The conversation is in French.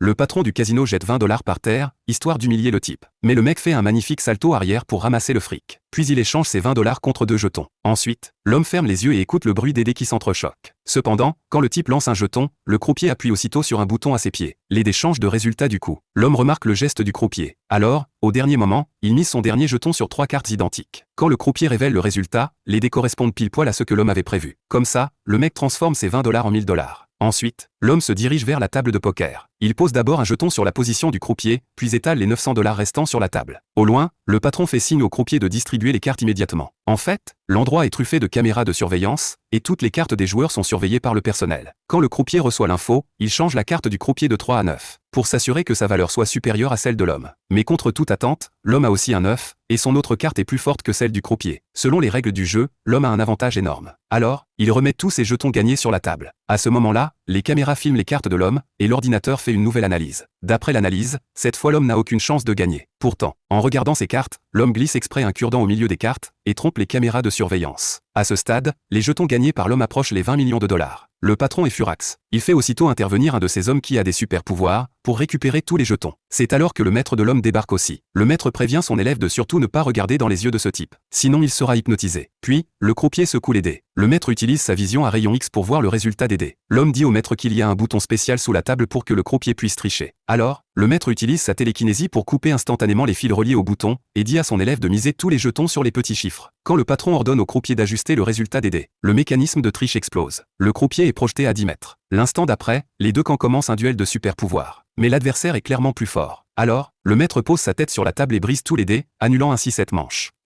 Le patron du casino jette 20 $ par terre, histoire d'humilier le type. Mais le mec fait un magnifique salto arrière pour ramasser le fric. Puis il échange ses 20 $ contre 2 jetons. Ensuite, l'homme ferme les yeux et écoute le bruit des dés qui s'entrechoquent. Cependant, quand le type lance un jeton, le croupier appuie aussitôt sur un bouton à ses pieds. Les dés changent de résultat du coup. L'homme remarque le geste du croupier. Alors, au dernier moment, il mise son dernier jeton sur 3 cartes identiques. Quand le croupier révèle le résultat, les dés correspondent pile poil à ce que l'homme avait prévu. Comme ça, le mec transforme ses 20 $ en 1000 $. Ensuite, l'homme se dirige vers la table de poker. Il pose d'abord un jeton sur la position du croupier, puis étale les 900 $ restants sur la table. Au loin, le patron fait signe au croupier de distribuer les cartes immédiatement. En fait, l'endroit est truffé de caméras de surveillance, et toutes les cartes des joueurs sont surveillées par le personnel. Quand le croupier reçoit l'info, il change la carte du croupier de 3 à 9, pour s'assurer que sa valeur soit supérieure à celle de l'homme. Mais contre toute attente, l'homme a aussi un 9, et son autre carte est plus forte que celle du croupier. Selon les règles du jeu, l'homme a un avantage énorme. Alors, il remet tous ses jetons gagnés sur la table. À ce moment-là, les caméras filment les cartes de l'homme, et l'ordinateur fait une nouvelle analyse. D'après l'analyse, cette fois l'homme n'a aucune chance de gagner. Pourtant, en regardant ses cartes, l'homme glisse exprès un cure-dent au milieu des cartes, et trompe les caméras de surveillance. À ce stade, les jetons gagnés par l'homme approchent les 20 millions de $. Le patron est furax. Il fait aussitôt intervenir un de ses hommes qui a des super pouvoirs, pour récupérer tous les jetons. C'est alors que le maître de l'homme débarque aussi. Le maître prévient son élève de surtout ne pas regarder dans les yeux de ce type. Sinon il sera hypnotisé. Puis, le croupier secoue les dés. Le maître utilise sa vision à rayon X pour voir le résultat des dés. L'homme dit au maître qu'il y a un bouton spécial sous la table pour que le croupier puisse tricher. Alors, le maître utilise sa télékinésie pour couper instantanément les fils reliés au bouton, et dit à son élève de miser tous les jetons sur les petits chiffres. Quand le patron ordonne au croupier d'ajuster le résultat des dés, le mécanisme de triche explose. Le croupier est projeté à 10 mètres. L'instant d'après, les deux camps commencent un duel de super pouvoirs. Mais l'adversaire est clairement plus fort. Alors, le maître pose sa tête sur la table et brise tous les dés, annulant ainsi cette manche.